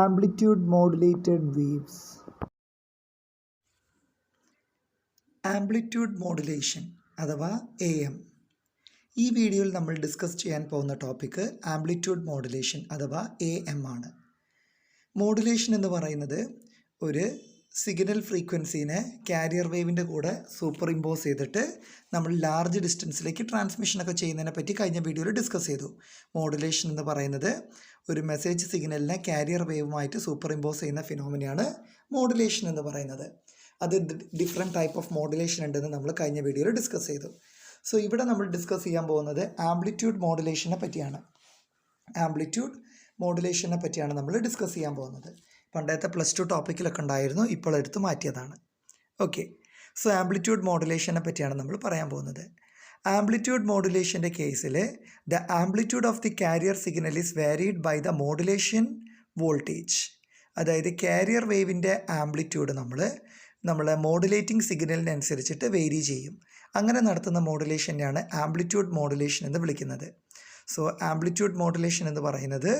Amplitude modulated waves. Amplitude modulation അഥവാ AM. ഈ വീഡിയോയിൽ നമ്മൾ ഡിസ്കസ് ചെയ്യാൻ പോകുന്ന ടോപ്പിക്ക് ആംപ്ലിറ്റ്യൂഡ് മോഡുലേഷൻ അഥവാ AM ആണ്. മോഡുലേഷൻ എന്ന് പറയുന്നത് ഒരു സിഗ്നൽ ഫ്രീക്വൻസീനെ കാരിയർ വേവിൻ്റെ കൂടെ സൂപ്പർ ഇമ്പോസ് ചെയ്തിട്ട് നമ്മൾ ലാർജ് ഡിസ്റ്റൻസിലേക്ക് ട്രാൻസ്മിഷനൊക്കെ ചെയ്യുന്നതിനെ പറ്റി കഴിഞ്ഞ വീഡിയോയിൽ ഡിസ്കസ് ചെയ്തു. മോഡുലേഷൻ എന്ന് പറയുന്നത് ഒരു മെസ്സേജ് സിഗ്നലിനെ കാരിയർ വേവുമായിട്ട് സൂപ്പർ ഇമ്പോസ് ചെയ്യുന്ന ഫിനോമിനയാണ് മോഡുലേഷൻ എന്ന് പറയുന്നത്. അത് ഡിഫറെൻറ്റ് ടൈപ്പ് ഓഫ് മോഡുലേഷൻ ഉണ്ടെന്ന് നമ്മൾ കഴിഞ്ഞ വീഡിയോയിൽ ഡിസ്കസ് ചെയ്തു. സോ ഇവിടെ നമ്മൾ ഡിസ്കസ് ചെയ്യാൻ പോകുന്നത് ആംപ്ലിറ്റ്യൂഡ് മോഡുലേഷനെ പറ്റിയാണ്. ആംപ്ലിറ്റ്യൂഡ് മോഡുലേഷനെ പറ്റിയാണ് നമ്മൾ ഡിസ്കസ് ചെയ്യാൻ പോകുന്നത്. പണ്ടത്തെ +2 ടോപ്പിക്കിലൊക്കെ ഉണ്ടായിരുന്നു, ഇപ്പോൾ എടുത്ത് മാറ്റിയതാണ്. ഓക്കെ, സോ ആംപ്ലിറ്റ്യൂഡ് മോഡുലേഷനെ പറ്റിയാണ് നമ്മൾ പറയാൻ പോകുന്നത്. ആംപ്ലിറ്റ്യൂഡ് മോഡുലേഷൻ്റെ കേസിൽ the amplitude of the carrier signal is varied by the modulation voltage. അതായത് കാരിയർ വേവിൻ്റെ ആംപ്ലിറ്റ്യൂഡ് നമ്മളെ മോഡുലേറ്റിംഗ് സിഗ്നലിനനുസരിച്ചിട്ട് വേരി ചെയ്യും. അങ്ങനെ നടത്തുന്ന മോഡുലേഷനെയാണ് ആംപ്ലിറ്റ്യൂഡ് മോഡുലേഷൻ എന്ന് വിളിക്കുന്നത്. സോ ആംപ്ലിറ്റ്യൂഡ് മോഡുലേഷൻ എന്ന് പറയുന്നത്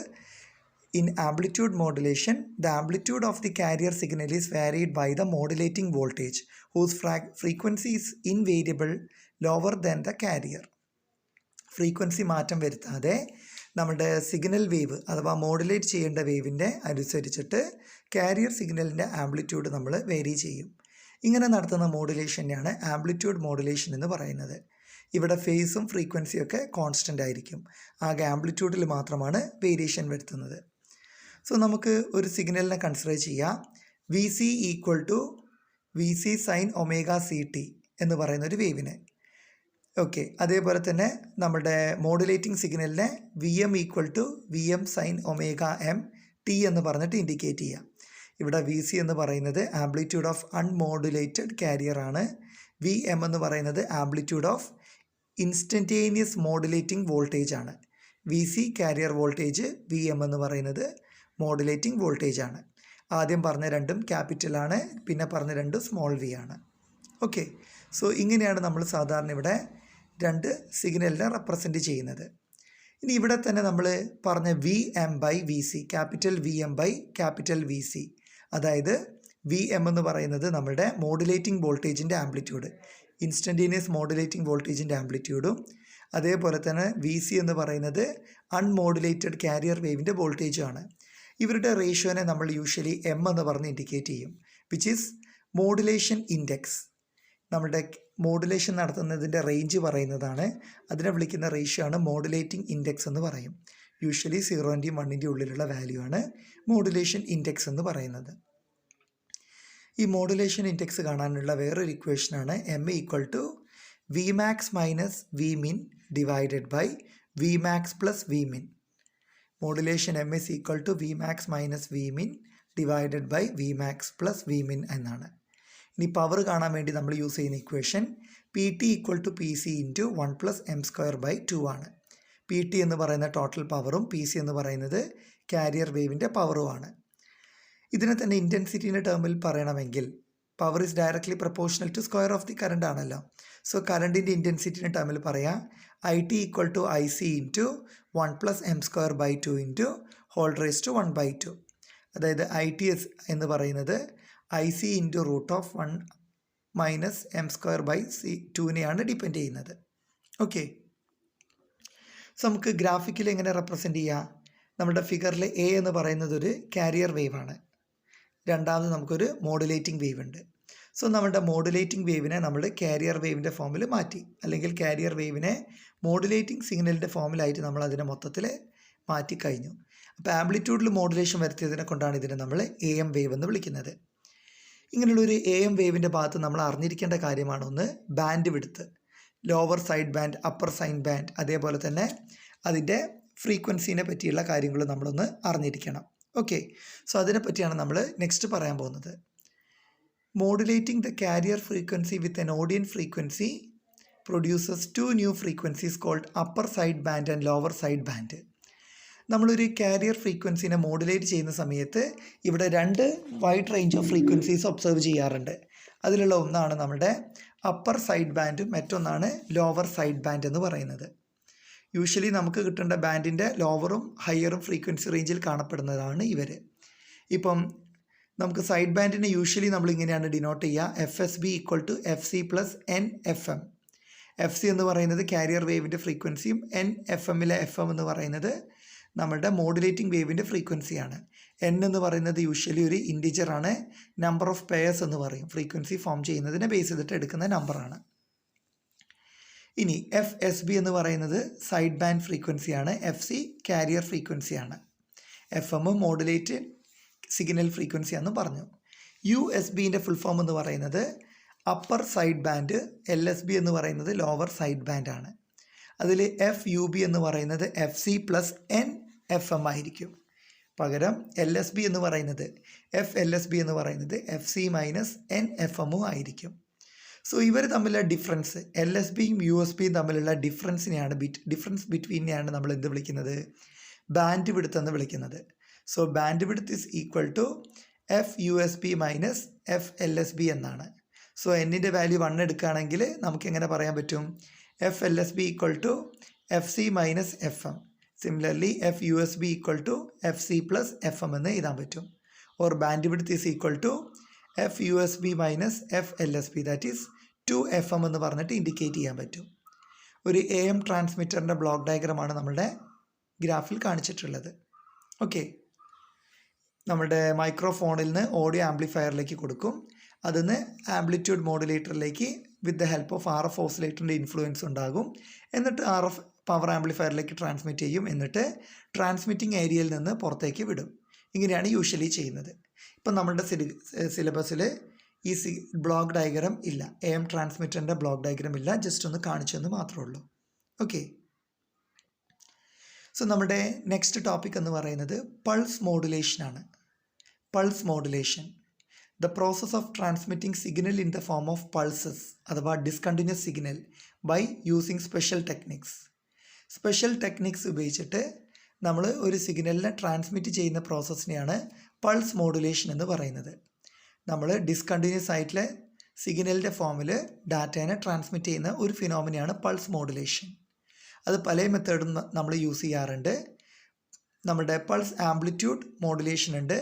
in amplitude modulation, the amplitude of the carrier signal is varied by the modulating voltage whose frequency is invariable lower than the carrier. Frequency മാറ്റം വരുത്താതെ നമ്മുടെ സിഗ്നൽ വേവ് അഥവാ modulate ചെയ്യേണ്ട വേവിൻ്റെ അനുസരിച്ചിട്ട് കാരിയർ സിഗ്നലിൻ്റെ ആംപ്ലിറ്റ്യൂഡ് നമ്മൾ vary ചെയ്യും. ഇങ്ങനെ നടത്തുന്ന മോഡുലേഷനെയാണ് ആംപ്ലിറ്റ്യൂഡ് മോഡുലേഷൻ എന്ന് പറയുന്നത്. ഇവിടെ ഫേസും ഫ്രീക്വൻസിയും ഒക്കെ കോൺസ്റ്റൻ്റ് ആയിരിക്കും. ആകെ ആംപ്ലിറ്റ്യൂഡിൽ മാത്രമാണ് വേരിയേഷൻ വരുത്തുന്നത്. സോ നമുക്ക് ഒരു സിഗ്നലിനെ കൺസിഡർ ചെയ്യാം. VC = VC sin ωCT എന്ന് പറയുന്ന ഒരു വേവിനെ. ഓക്കെ, അതേപോലെ തന്നെ നമ്മുടെ മോഡുലേറ്റിംഗ് സിഗ്നലിനെ VM = VM sin ωmt എന്ന് പറഞ്ഞിട്ട് ഇൻഡിക്കേറ്റ് ചെയ്യാം. ഇവിടെ VC എന്ന് പറയുന്നത് ആംപ്ലിറ്റ്യൂഡ് ഓഫ് അൺമോഡുലേറ്റഡ് കാരിയർ ആണ്. VM എന്ന് പറയുന്നത് amplitude of instantaneous modulating voltage ആണ്. VC കാരിയർ വോൾട്ടേജ്, VM എന്ന് പറയുന്നത് മോഡുലേറ്റിംഗ് വോൾട്ടേജ് ആണ്. ആദ്യം പറഞ്ഞ രണ്ടും ക്യാപിറ്റലാണ്, പിന്നെ പറഞ്ഞ രണ്ടും സ്മോൾ v ആണ്. ഓക്കെ, സോ ഇങ്ങനെയാണ് നമ്മൾ സാധാരണ ഇവിടെ രണ്ട് സിഗ്നലിനെ റെപ്രസെൻറ്റ് ചെയ്യുന്നത്. ഇനി ഇവിടെ തന്നെ നമ്മൾ പറഞ്ഞ VM/VC, ക്യാപിറ്റൽ VM/ക്യാപിറ്റൽ VC, അതായത് VM എന്ന് പറയുന്നത് നമ്മുടെ മോഡുലേറ്റിംഗ് വോൾട്ടേജിൻ്റെ ആംപ്ലിറ്റ്യൂഡ്, ഇൻസ്റ്റൻറ്റേനിയസ് മോഡുലേറ്റിംഗ് വോൾട്ടേജിൻ്റെ ആംപ്ലിറ്റ്യൂഡും, അതേപോലെ തന്നെ VC എന്ന് പറയുന്നത് അൺമോഡുലേറ്റഡ് കാരിയർ വേവിൻ്റെ വോൾട്ടേജും ആണ്. ഇവരുടെ റേഷ്യോനെ നമ്മൾ യൂഷ്വലി M എന്ന് പറഞ്ഞ് ഇൻഡിക്കേറ്റ് ചെയ്യും, വിച്ച് ഈസ് മോഡുലേഷൻ ഇൻഡെക്സ്. നമ്മുടെ മോഡുലേഷൻ നടത്തുന്നതിൻ്റെ റേഞ്ച് പറയുന്നതാണ്. അതിനെ വിളിക്കുന്ന റേഷ്യോ ആണ് മോഡുലേറ്റിംഗ് ഇൻഡെക്സ് എന്ന് പറയും. യൂഷ്വലി 0-ൻ്റെയും 1-ൻ്റെയും ഉള്ളിലുള്ള വാല്യൂ ആണ് മോഡുലേഷൻ ഇൻഡെക്സ് എന്ന് പറയുന്നത്. ഈ മോഡുലേഷൻ ഇൻഡെക്സ് കാണാനുള്ള വേറൊരു ഇക്വേഷനാണ് M = Vmax - Vmin divided by Vmax plus Vmin. Modulation M is equal to Vmax - Vmin divided by Vmax plus Vmin എന്നാണ്. ഇനി പവർ കാണാൻ വേണ്ടി നമ്മൾ യൂസ് ചെയ്യുന്ന ഇക്വേഷൻ PT = PC × 1 + m²/2 ആണ്. PT എന്ന് പറയുന്ന ടോട്ടൽ പവറും PC എന്ന് പറയുന്നത് കാരിയർ വേവിൻ്റെ പവറുമാണ്. ഇതിനെ തന്നെ ഇൻറ്റൻസിറ്റീൻ്റെ ടേമിൽ പറയണമെങ്കിൽ power is directly proportional to square of the current ആണല്ലോ. സോ കറണ്ടിൻ്റെ ഇൻറ്റൻസിറ്റീൻ്റെ ടേമിൽ പറയാം IT = IC × 1 + m²/2 × (1/2). അതായത് ITS എന്ന് പറയുന്നത് IC × √1 - m²/2നെയാണ് ഡിപ്പെൻഡ് ചെയ്യുന്നത്. ഓക്കെ, സോ നമുക്ക് ഗ്രാഫിക്കലി എങ്ങനെ റെപ്രസെൻറ്റ് ചെയ്യാം? നമ്മുടെ ഫിഗറിൽ A എന്ന് പറയുന്നത് ഒരു കാരിയർ വേവ് ആണ്. രണ്ടാമത് നമുക്കൊരു മോഡുലേറ്റിംഗ് വേവ് ഉണ്ട്. സോ നമ്മുടെ മോഡുലേറ്റിംഗ് വേവിനെ നമ്മൾ കാരിയർ വേവിൻ്റെ ഫോമിൽ മാറ്റി, അല്ലെങ്കിൽ കാരിയർ വേവിനെ മോഡുലേറ്റിംഗ് സിഗ്നലിൻ്റെ ഫോമിലായിട്ട് നമ്മൾ അതിനെ മൊത്തത്തിൽ മാറ്റിക്കഴിഞ്ഞു. അപ്പോൾ ആംപ്ലിറ്റ്യൂഡിൽ മോഡുലേഷൻ വരുത്തിയതിനെ കൊണ്ടാണ് ഇതിനെ നമ്മൾ AM വേവ് എന്ന് വിളിക്കുന്നത്. ഇങ്ങനെയുള്ളൊരു AM വേവിൻ്റെ ഭാഗത്ത് നമ്മൾ അറിഞ്ഞിരിക്കേണ്ട കാര്യമാണ് ഒന്ന് band width, lower side band, upper side band, അതേപോലെ തന്നെ അതിൻ്റെ ഫ്രീക്വൻസിനെ പറ്റിയുള്ള കാര്യങ്ങൾ നമ്മളൊന്ന് അറിഞ്ഞിരിക്കണം. ഓക്കെ, സോ അതിനെ പറ്റിയാണ് നമ്മൾ നെക്സ്റ്റ് പറയാൻ പോകുന്നത്. Modulating the carrier frequency with an audio frequency produces 2 new frequencies called upper side band and lower side band. നമ്മളൊരു കാരിയർ ഫ്രീക്വൻസിനെ മോഡുലേറ്റ് ചെയ്യുന്ന സമയത്ത് ഇവിടെ 2 wide range of frequencies observe ചെയ്യാറുണ്ട്. അതിലുള്ള ഒന്നാണ് നമ്മുടെ അപ്പർ സൈഡ് ബാൻഡും മറ്റൊന്നാണ് ലോവർ സൈഡ് ബാൻഡ് എന്ന് പറയുന്നത്. യൂഷ്വലി നമുക്ക് കിട്ടേണ്ട ബാൻഡിൻ്റെ ലോവറും ഹയറും ഫ്രീക്വൻസി റേഞ്ചിൽ കാണപ്പെടുന്നതാണ് ഇവർ. ഇപ്പം നമുക്ക് സൈഡ് ബാൻഡിനെ യൂഷ്വലി നമ്മൾ ഇങ്ങനെയാണ് ഡിനോട്ട് ചെയ്യുക, F S B equal to F C plus N F M. F C എന്ന് പറയുന്നത് കാരിയർ വേവിൻ്റെ ഫ്രീക്വൻസിയും എൻ എഫ് എമ്മിലെ എഫ് എം എന്ന് പറയുന്നത് നമ്മുടെ മോഡുലേറ്റിംഗ് വേവിൻ്റെ ഫ്രീക്വൻസിയാണ്. എൻ എന്ന് പറയുന്നത് യൂഷ്വലി ഒരു ഇൻറ്റിജറാണ്, നമ്പർ ഓഫ് പെയർസ് എന്ന് പറയും, ഫ്രീക്വൻസി ഫോം ചെയ്യുന്നതിനെ ബേസ് ചെയ്തിട്ട് എടുക്കുന്ന നമ്പറാണ്. ഇനി എഫ് എസ് ബി എന്ന് പറയുന്നത് സൈഡ് ബാൻഡ് ഫ്രീക്വൻസിയാണ്, എഫ് സി കാരിയർ ഫ്രീക്വൻസിയാണ്, എഫ് എം മോഡുലേറ്റ് സിഗ്നൽ ഫ്രീക്വൻസിയാണെന്ന് പറഞ്ഞു. യു എസ് ബിൻ്റെ ഫുൾ ഫോം എന്ന് പറയുന്നത് upper side band, L S B എന്ന് പറയുന്നത് ലോവർ സൈഡ് ബാൻഡാണ്. അതിൽ എഫ് യു ബി എന്ന് പറയുന്നത് F C plus N F M ആയിരിക്കും. പകരം എൽ എസ് ബി എന്ന് പറയുന്നത് എഫ് എൽ എസ് ബി എന്ന് പറയുന്നത് F C minus N F എമ്മും ആയിരിക്കും. സോ ഇവർ തമ്മിലുള്ള ഡിഫറൻസ്, എൽ എസ് ബിയും യു എസ് ബിയും തമ്മിലുള്ള ഡിഫറൻസ് ബിറ്റ്വീനെയാണ് നമ്മൾ എന്ത് വിളിക്കുന്നത്, ബാൻഡ് വിഡ്ത്ത് എന്ന് വിളിക്കുന്നത്. So bandwidth is equal to F U S B minus F L S B എന്നാണ്. സോ എന്നിൻ്റെ വാല്യൂ 1 എടുക്കുകയാണെങ്കിൽ നമുക്ക് എങ്ങനെ പറയാൻ പറ്റും, F L S B equal to F C minus F M. Similarly F U S B equal to F C plus F M എന്ന് എഴുതാൻ പറ്റും. Or bandwidth is equal to F U S B minus F L S B, that is 2FM എന്ന് പറഞ്ഞിട്ട് indicate ചെയ്യാൻ പറ്റും. ഒരു AM ട്രാൻസ്മിറ്ററിൻ്റെ block ഡയഗ്രമാണ് നമ്മുടെ ഗ്രാഫിൽ കാണിച്ചിട്ടുള്ളത്. ഓക്കെ, നമ്മുടെ മൈക്രോഫോണിൽ നിന്ന് ഓഡിയോ ആംപ്ലിഫയറിലേക്ക് കൊടുക്കും, അതിന് ആംപ്ലിറ്റ്യൂഡ് മോഡുലേറ്ററിലേക്ക് with the help of RF ഓസിലേറ്ററിൻ്റെ ഇൻഫ്ലുവൻസ് ഉണ്ടാകും. എന്നിട്ട് RF പവർ ആംപ്ലിഫയറിലേക്ക് ട്രാൻസ്മിറ്റ് ചെയ്യും. എന്നിട്ട് ട്രാൻസ്മിറ്റിംഗ് ഏരിയയിൽ നിന്ന് പുറത്തേക്ക് വിടും. ഇങ്ങനെയാണ് യൂഷ്വലി ചെയ്യുന്നത്. ഇപ്പം നമ്മുടെ സിലബസിൽ ഈ ബ്ലോക്ക് ഡയഗ്രം ഇല്ല, AM ട്രാൻസ്മിറ്ററിൻ്റെ ബ്ലോക്ക് ഡയഗ്രം ഇല്ല, ജസ്റ്റ് ഒന്ന് കാണിച്ചെന്ന് മാത്രമേ ഉള്ളൂ. ഓക്കെ, സോ നമ്മുടെ നെക്സ്റ്റ് ടോപ്പിക് എന്ന് പറയുന്നത് പൾസ് മോഡുലേഷനാണ്. Pulse modulation, the process of transmitting signal in the form of pulses അഥവാ discontinuous signal by using special techniques. Special techniques ഉപയോഗിച്ചിട്ട് നമ്മൾ ഒരു സിഗ്നലിനെ ട്രാൻസ്മിറ്റ് ചെയ്യുന്ന പ്രോസസ്സിനെയാണ് പൾസ് മോഡുലേഷൻ എന്ന് പറയുന്നത്. നമ്മൾ ഡിസ്കണ്ടിന്യൂസ് ആയിട്ടുള്ള സിഗ്നലിൻ്റെ ഫോമിൽ ഡാറ്റേനെ ട്രാൻസ്മിറ്റ് ചെയ്യുന്ന ഒരു ഫിനോമിനയാണ് പൾസ് മോഡുലേഷൻ. അത് പല മെത്തേഡും നമ്മൾ യൂസ് ചെയ്യാറുണ്ട്. നമ്മുടെ പൾസ് ആംപ്ലിറ്റ്യൂഡ് മോഡുലേഷൻ ഉണ്ട്,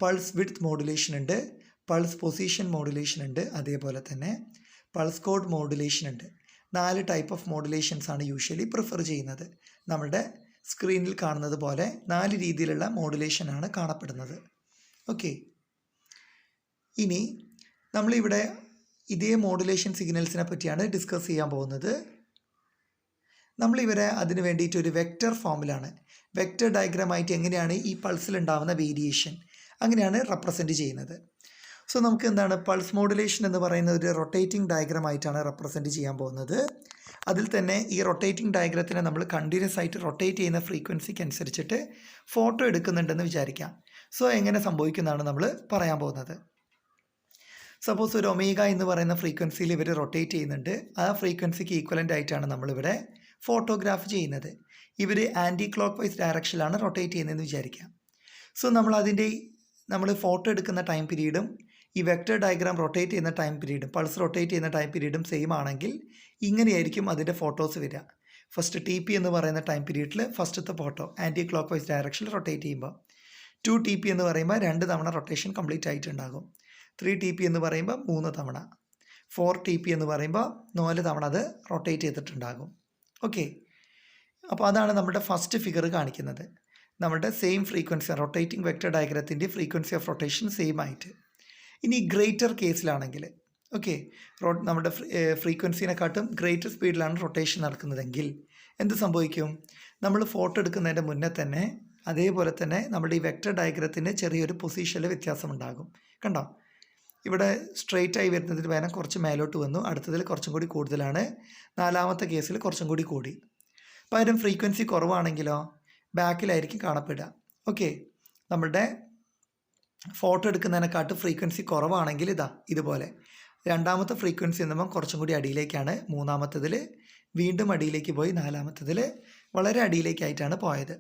പൾസ് വിഡ്ത്ത് മോഡുലേഷൻ ഉണ്ട്, പൾസ് പൊസിഷൻ മോഡുലേഷൻ ഉണ്ട്, അതേപോലെ തന്നെ പൾസ് കോഡ് മോഡുലേഷൻ ഉണ്ട്. 4 ടൈപ്പ് ഓഫ് മോഡുലേഷൻസ് ആണ് യൂഷ്വലി പ്രിഫർ ചെയ്യുന്നത്. നമ്മുടെ സ്ക്രീനിൽ കാണുന്നത് പോലെ 4 രീതിയിലുള്ള മോഡുലേഷനാണ് കാണപ്പെടുന്നത്. ഓക്കെ, ഇനി നമ്മളിവിടെ ഇതേ മോഡുലേഷൻ സിഗ്നൽസിനെ പറ്റിയാണ് ഡിസ്കസ് ചെയ്യാൻ പോകുന്നത്. നമ്മളിവരെ അതിന് വേണ്ടിയിട്ട് ഒരു വെക്റ്റർ ഫോമിലാണ്, വെക്റ്റർ ഡയഗ്രാമായിട്ട് എങ്ങനെയാണ് ഈ പൾസിലുണ്ടാവുന്ന വേരിയേഷൻ അങ്ങനെയാണ് റെപ്രസെൻറ്റ് ചെയ്യുന്നത്. സോ നമുക്ക് എന്താണ് പൾസ് മോഡുലേഷൻ എന്ന് പറയുന്ന ഒരു റൊട്ടേറ്റിംഗ് ഡയഗ്രാമായിട്ടാണ് റെപ്രസെൻറ്റ് ചെയ്യാൻ പോകുന്നത്. അതിൽ തന്നെ ഈ റൊട്ടേറ്റിംഗ് ഡയഗ്രത്തിനെ നമ്മൾ കണ്ടിന്യൂസ് ആയിട്ട് റൊട്ടേറ്റ് ചെയ്യുന്ന ഫ്രീക്വൻസിക്ക് അനുസരിച്ചിട്ട് ഫോട്ടോ എടുക്കുന്നുണ്ടെന്ന് വിചാരിക്കാം. സോ എങ്ങനെ സംഭവിക്കുന്നതാണ് നമ്മൾ പറയാൻ പോകുന്നത്. സപ്പോസ് ഒരു ഒമേഗ എന്ന് പറയുന്ന ഫ്രീക്വൻസിയിൽ ഇവർ റൊട്ടേറ്റ് ചെയ്യുന്നുണ്ട്. ആ ഫ്രീക്വൻസിക്ക് ഈക്വലൻ്റ് ആയിട്ടാണ് നമ്മളിവിടെ ഫോട്ടോഗ്രാഫ് ചെയ്യുന്നത്. ഇവർ ആൻറ്റി ക്ലോക്ക് വൈസ് ഡയറക്ഷനിലാണ് റൊട്ടേറ്റ് ചെയ്യുന്നതെന്ന് വിചാരിക്കാം. സോ നമ്മൾ ഫോട്ടോ എടുക്കുന്ന ടൈം പീരീഡും ഈ വെക്റ്റർ ഡയഗ്രാം റൊട്ടേറ്റ് ചെയ്യുന്ന ടൈം പീരീഡും പൾസ് റൊട്ടേറ്റ് ചെയ്യുന്ന ടൈം പീരീഡും സെയിം ആണെങ്കിൽ ഇങ്ങനെയായിരിക്കും അതിൻ്റെ ഫോട്ടോസ് വരിക. ഫസ്റ്റ് TP എന്ന് പറയുന്ന ടൈം പീരീഡിൽ ഫസ്റ്റത്തെ ഫോട്ടോ ആൻറ്റി ക്ലോക്ക് വൈസ് ഡയറക്ഷനിൽ റൊട്ടേറ്റ് ചെയ്യുമ്പോൾ 2TP എന്ന് പറയുമ്പോൾ 2 തവണ റൊട്ടേഷൻ കംപ്ലീറ്റ് ആയിട്ടുണ്ടാകും. 3TP എന്ന് പറയുമ്പോൾ 3 തവണ, 4TP എന്ന് പറയുമ്പോൾ 4 തവണ അത് റൊട്ടേറ്റ് ചെയ്തിട്ടുണ്ടാകും. ഓക്കെ, അപ്പോൾ അതാണ് നമ്മുടെ ഫസ്റ്റ് ഫിഗർ കാണിക്കുന്നത്. നമ്മുടെ സെയിം ഫ്രീക്വൻസി റൊട്ടേറ്റിംഗ് വെക്റ്റർ ഡയഗ്രത്തിൻ്റെ ഫ്രീക്വൻസി ഓഫ് റൊട്ടേഷൻ സെയിം ആയിട്ട്. ഇനി ഗ്രേറ്റർ കേസിലാണെങ്കിൽ ഓക്കെ, നമ്മുടെ ഫ്രീക്വൻസിനെക്കാട്ടും ഗ്രേറ്റർ സ്പീഡിലാണ് റൊട്ടേഷൻ നടക്കുന്നതെങ്കിൽ എന്ത് സംഭവിക്കും, നമ്മൾ ഫോട്ടോ എടുക്കുന്നതിൻ്റെ മുന്നേ തന്നെ അതേപോലെ തന്നെ നമ്മുടെ ഈ വെക്റ്റർ ഡയഗ്രത്തിന് ചെറിയൊരു പൊസിഷനിൽ വ്യത്യാസമുണ്ടാകും. കണ്ടോ, ഇവിടെ സ്ട്രെയിറ്റ് ആയി വരുന്നതിന് പകരം കുറച്ച് മേലോട്ട് വന്നു, അടുത്തതിൽ കുറച്ചും കൂടി കൂടുതലാണ്, 4ാമത്തെ കേസിൽ കുറച്ചും കൂടി കൂടി. പകരം ഫ്രീക്വൻസി കുറവാണെങ്കിലോ ബാക്കിലായിരിക്കും കാണപ്പെടുക. ഓക്കെ, നമ്മളുടെ ഫോട്ടോ എടുക്കുന്നതിനെക്കാട്ട് ഫ്രീക്വൻസി കുറവാണെങ്കിൽ ഇതുപോലെ 2ാമത്തെ ഫ്രീക്വൻസി എന്നുമ്പോൾ കുറച്ചും കൂടി അടിയിലേക്കാണ്, 3ാമത്തതിൽ വീണ്ടും അടിയിലേക്ക് പോയി, 4ാമത്തതിൽ വളരെ അടിയിലേക്കായിട്ടാണ് പോയത്.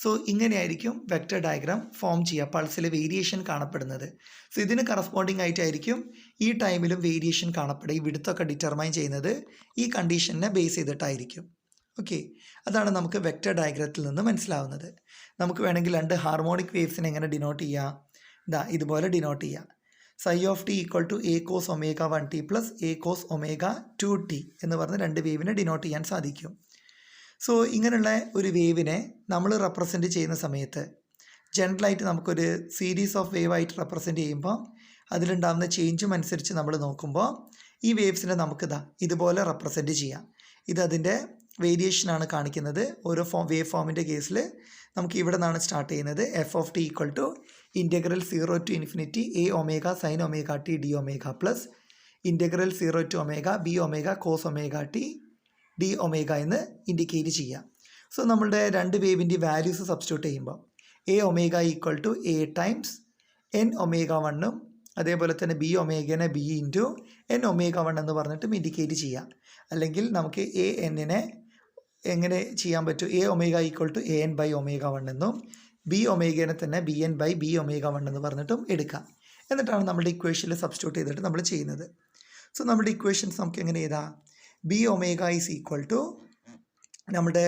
സോ ഇങ്ങനെയായിരിക്കും വെക്റ്റർ ഡയഗ്രാം ഫോം ചെയ്യുക, പൾസിലെ വേരിയേഷൻ കാണപ്പെടുന്നത്. സോ ഇതിന് കറസ്പോണ്ടിങ് ആയിട്ടായിരിക്കും ഈ ടൈമിലും വേരിയേഷൻ കാണപ്പെടുക. ഈ വിഡ്ത്തൊക്കെ ഡിറ്റർമൈൻ ചെയ്യുന്നത് ഈ കണ്ടീഷനെ ബേസ് ചെയ്തിട്ടായിരിക്കും. ഓക്കെ, അതാണ് നമുക്ക് വെക്റ്റർ ഡയഗ്രത്തിൽ നിന്ന് മനസ്സിലാവുന്നത്. നമുക്ക് വേണമെങ്കിൽ 2 ഹാർമോണിക് വേവ്സിനെ എങ്ങനെ ഡിനോട്ട് ചെയ്യാം, ഇതാ ഇതുപോലെ ഡിനോട്ട് ചെയ്യാം. Psi of T equal to A cos omega 1t plus A cos omega 2t എന്ന് പറഞ്ഞ് രണ്ട് വേവിനെ ഡിനോട്ട് ചെയ്യാൻ സാധിക്കും. സോ ഇങ്ങനെയുള്ള ഒരു വേവിനെ നമ്മൾ റെപ്രസെൻറ്റ് ചെയ്യുന്ന സമയത്ത് ജനറലായിട്ട് നമുക്കൊരു സീരീസ് ഓഫ് വേവ് ആയിട്ട് റെപ്രസെൻറ്റ് ചെയ്യുമ്പോൾ അതിലുണ്ടാകുന്ന ചേഞ്ചും അനുസരിച്ച് നമ്മൾ നോക്കുമ്പോൾ ഈ വേവ്സിനെ നമുക്കിതാ ഇതുപോലെ റെപ്രസെൻറ്റ് ചെയ്യാം. ഇതതിൻ്റെ വേരിയേഷനാണ് കാണിക്കുന്നത്. ഓരോ വേവ് ഫോമിൻ്റെ കേസിൽ നമുക്ക് ഇവിടെ നിന്നാണ് സ്റ്റാർട്ട് ചെയ്യുന്നത്. F of T equal to integral 0 to infinity A omega sine omega T D omega plus integral 0 to omega B omega cos omega T D omega എന്ന് ഇൻഡിക്കേറ്റ് ചെയ്യാം. സോ നമ്മളുടെ രണ്ട് വേവിൻ്റെ വാല്യൂസ് സബ്സ്റ്റിറ്റ്യൂട്ട് ചെയ്യുമ്പോൾ A omega equal to A times N omega 1ഉം അതേപോലെ തന്നെ B ഒമേഗനെ ബി ഇൻറ്റു എൻ ഒമേഗ 1 എന്ന് പറഞ്ഞിട്ടും ഇൻഡിക്കേറ്റ് ചെയ്യാം. അല്ലെങ്കിൽ നമുക്ക് എ എന്നിനെ എങ്ങനെ ചെയ്യാൻ പറ്റും? A omega equal to A N by omega 1 എന്നും ബി ഒമേഗനെ തന്നെ B N by B omega 1 എന്ന് പറഞ്ഞിട്ടും എടുക്കാം. എന്നിട്ടാണ് നമ്മുടെ ഇക്വേഷനിൽ സബ്സ്റ്റിറ്റ്യൂട്ട് ചെയ്തിട്ട് നമ്മൾ ചെയ്യുന്നത്. സോ നമ്മുടെ ഇക്വേഷൻസ് നമുക്ക് എങ്ങനെ എഴുതാം? B omega is equal to നമ്മുടെ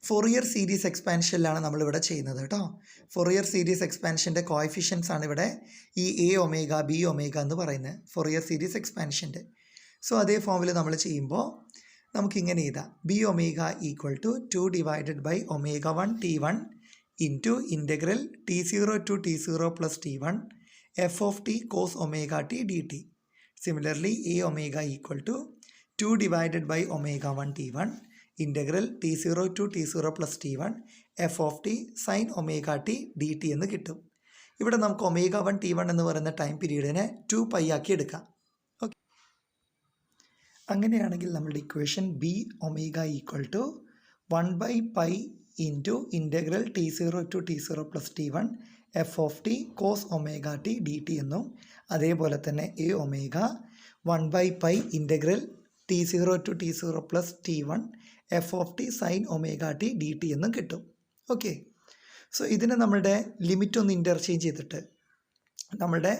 ഫൊറിയർ സീരീസ് എക്സ്പാൻഷനിലാണ് നമ്മളിവിടെ ചെയ്യുന്നത് കേട്ടോ. ഫൊറിയർ സീരീസ് എക്സ്പാൻഷൻ്റെ കോഎഫിഷ്യൻസ് ആണ് ഇവിടെ ഈ എ ഒമേഗ ബി ഒമേഗ എന്ന് പറയുന്നത് ഫൊറിയർ സീരീസ് എക്സ്പാൻഷൻ്റെ. സോ അതേ ഫോമിൽ നമ്മൾ ചെയ്യുമ്പോൾ നമുക്കിങ്ങനെ എഴുതാം. B omega equal to 2 divided by omega 1 T1 into integral T0 to T0 plus T1 F of T cos omega T D T. Similarly A omega equal to 2 divided by omega 1 T1 integral T0 to T0 plus T1 F of T sine omega T D T എന്ന് കിട്ടും. ഇവിടെ നമുക്ക് omega 1 T1 എന്ന് പറയുന്ന time പീരീഡിനെ 2π ആക്കി എടുക്കാം. Okay, അങ്ങനെയാണെങ്കിൽ നമ്മുടെ equation B omega equal to 1/π into integral T0 to T0 plus T1 F of T cos omega T D T എന്നും അതേപോലെ തന്നെ A omega 1/π integral T0 to T0 plus T1 F of T sine omega T D T എന്നും കിട്ടും. Okay, so ഇതിനെ നമ്മളുടെ limit ഒന്ന് interchange ചെയ്തിട്ട് നമ്മളുടെ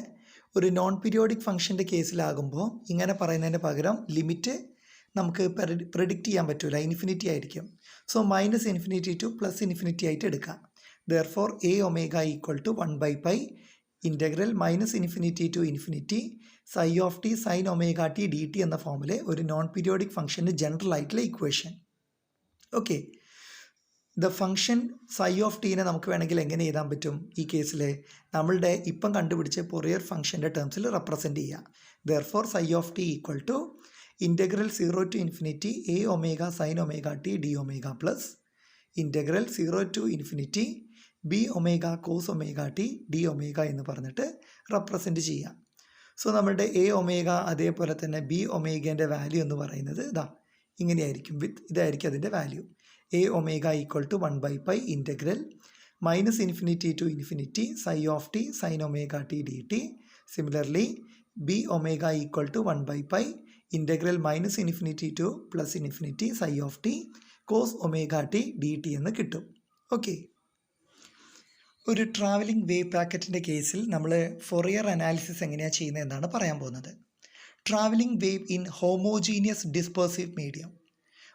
ഒരു നോൺ പീരിയോഡിക് ഫംഗ്ഷൻ്റെ കേസിലാകുമ്പോൾ ഇങ്ങനെ പറയുന്നതിന് പകരം ലിമിറ്റ് നമുക്ക് പ്രെഡിക്റ്റ് ചെയ്യാൻ പറ്റില്ല, ഇൻഫിനിറ്റി ആയിരിക്കും. So minus infinity to plus infinity ആയിട്ട് എടുക്കാം. Therefore A omega equal to 1/π integral minus infinity to infinity psi of T sine omega T D T എന്ന ഫോമിലെ ഒരു നോൺ പീരിയോഡിക് ഫംഗ്ഷൻ്റെ ജനറൽ ആയിട്ടുള്ള equation. Okay, the function psi of ടീനെ നമുക്ക് വേണമെങ്കിൽ എങ്ങനെ എഴുതാൻ പറ്റും? ഈ കേസിൽ നമ്മളുടെ ഇപ്പം കണ്ടുപിടിച്ച ഫൊറിയർ ഫംഗ്ഷൻ്റെ ടേംസിൽ റെപ്രസെൻറ്റ് ചെയ്യുക. Therefore psi of T equal to integral 0 to infinity A omega sine omega T D omega plus integral 0 to infinity B omega cos omega T D omega എന്ന് പറഞ്ഞിട്ട് റെപ്രസെൻറ്റ് ചെയ്യാം. സോ നമ്മുടെ A omega അതേപോലെ തന്നെ B ഒമേഗേൻ്റെ value എന്ന് പറയുന്നത് ഇതാ ഇങ്ങനെയായിരിക്കും. ഇതായിരിക്കും അതിൻ്റെ value. A omega equal to 1/π integral minus infinity to infinity psi of T sine omega T D T. Similarly B omega equal to 1/π integral minus infinity to plus infinity psi of T cos omega T D T എന്ന് കിട്ടും. Okay, ഒരു travelling wave പാക്കറ്റിൻ്റെ കേസിൽ നമ്മൾ Fourier analysis എങ്ങനെയാണ് ചെയ്യുന്നത് എന്നാണ് പറയാൻ പോകുന്നത്. Travelling wave in homogeneous dispersive medium.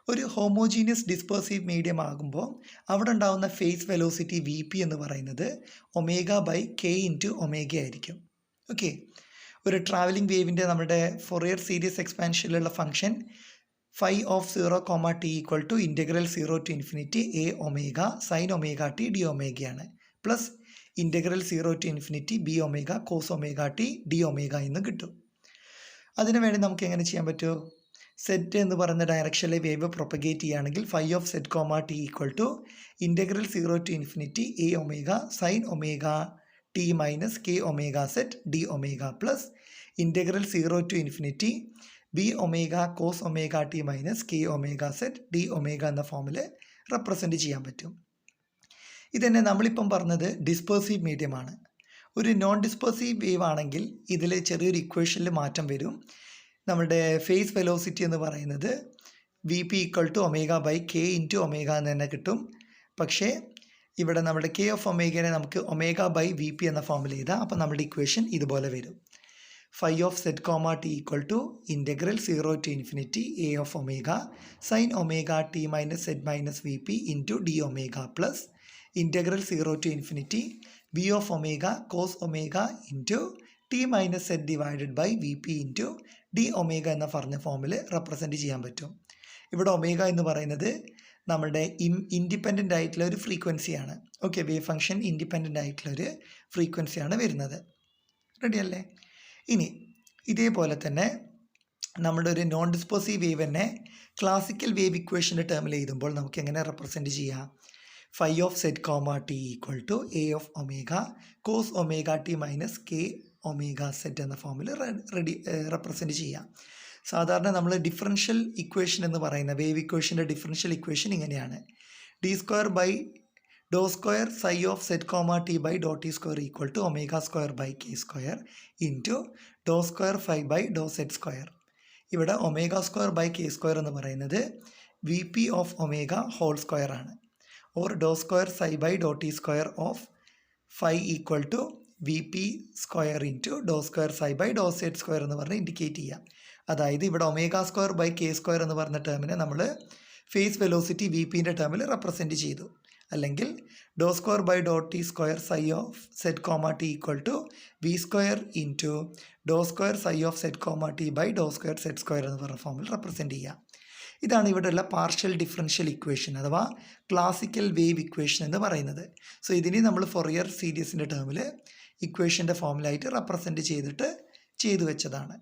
ഒരു ഹോമോജീനിയസ് ഡിസ്പേഴ്സീവ് മീഡിയം ആകുമ്പോൾ അവിടെ ഉണ്ടാകുന്ന ഫേസ് വെലോസിറ്റി വി പി എന്ന് പറയുന്നത് omega by K into omega ആയിരിക്കും. ഓക്കെ, ഒരു ട്രാവലിംഗ് വേവിൻ്റെ നമ്മുടെ ഫൊറിയർ സീരീസ് എക്സ്പാൻഷനിലുള്ള function phi of 0, T equal to integral 0 to infinity A omega sine omega T D ഒമേഗയാണ് plus integral 0 to infinity B omega cos omega T D omega എന്ന് കിട്ടും. അതിനു വേണ്ടി നമുക്ക് എങ്ങനെ ചെയ്യാൻ പറ്റുമോ? സെറ്റ് എന്ന് പറയുന്ന ഡയറക്ഷനിലെ വേവ് പ്രൊപ്പഗേറ്റ് ചെയ്യുകയാണെങ്കിൽ phi of Z T equal to integral 0 to infinity A omega sine omega T minus K omega Z D omega plus integral 0 to infinity B omega cos omega T minus K omega Z D omega എന്ന ഫോമിൽ represent ചെയ്യാൻ പറ്റും. ഇതന്നെ നമ്മളിപ്പം പറഞ്ഞത് ഡിസ്പേഴ്സീവ് മീഡിയമാണ്. ഒരു non ഡിസ്പേഴ്സീവ് wave ആണെങ്കിൽ ഇതിൽ ചെറിയൊരു ഇക്വേഷനിൽ മാറ്റം വരും. നമ്മുടെ ഫേസ് വെലോസിറ്റി എന്ന് പറയുന്നത് V P equal to omega by K into omega എന്ന് തന്നെ കിട്ടും. പക്ഷേ ഇവിടെ നമ്മുടെ കെ ഓഫ് ഒമേഗനെ നമുക്ക് ഒമേഗ ബൈ വി പി എന്ന ഫോമിൽ എഴുതാം. അപ്പോൾ നമ്മുടെ ഇക്വേഷൻ ഇതുപോലെ വരും. Phi of Z T equal to integral 0 to infinity A of omega sine omega T minus Z minus V P into D omega plus integral 0 to infinity V of omega cos omega into T minus Z divided by V P into D omega എന്ന പറഞ്ഞ ഫോമിൽ represent ചെയ്യാൻ പറ്റും. ഇവിടെ omega എന്ന് പറയുന്നത് നമ്മുടെ independent ആയിട്ടുള്ള ഒരു ഫ്രീക്വൻസിയാണ്. ഓക്കെ, വേവ് ഫംഗ്ഷൻ ഇൻഡിപെൻഡൻ്റ് ആയിട്ടുള്ള ഒരു ഫ്രീക്വൻസിയാണ് വരുന്നത്. റെഡി അല്ലേ? ഇനി ഇതേപോലെ തന്നെ നമ്മുടെ ഒരു നോൺ ഡിസ്പോസീവ് വേവിനെ ക്ലാസിക്കൽ വേവ് ഇക്വേഷൻ്റെ ടേമിൽ എഴുതുമ്പോൾ നമുക്ക് എങ്ങനെ റെപ്രസെൻറ്റ് ചെയ്യാം? Phi of set comma T equal to A of omega cos omega T minus K omega Z എന്ന ഫോമിൽ റെപ്രസെൻറ്റ് ചെയ്യാം. സാധാരണ നമ്മൾ ഡിഫറൻഷ്യൽ ഇക്വേഷൻ എന്ന് പറയുന്ന വേവ് ഇക്വേഷൻ്റെ ഡിഫറൻഷ്യൽ ഇക്വേഷൻ ഇങ്ങനെയാണ്: D square by do square psi of set comma T by do T square equal to omega square by K square into do square phi by do set square. ഇവിടെ omega square by K square എന്ന് പറയുന്നത് V P of omega whole square ആണ്. Or do square psi by do T square of phi equal to V P square into do square psi by do set square എന്ന് പറഞ്ഞ് indicate ചെയ്യാം. അതായത് ഇവിടെ omega square by K square എന്ന് പറഞ്ഞ ടേമിനെ നമ്മൾ face velocity V പിൻ്റെ ടേമിൽ represent ചെയ്തു. അല്ലെങ്കിൽ do square by do T square psi of set comma T equal to V square into do square psi of set comma T by do square set square എന്ന് പറഞ്ഞ ഫോമിൽ represent ചെയ്യാം. ഇതാണ് ഇവിടെയുള്ള partial differential equation അഥവാ classical wave equation എന്ന് പറയുന്നത്. So ഇതിനെ നമ്മൾ ഫൊറിയർ സീരീസിൻ്റെ ടേമിൽ ഇക്വേഷൻ്റെ ഫോമിലായിട്ട് റെപ്രസെൻറ്റ് ചെയ്തു വെച്ചതാണ്.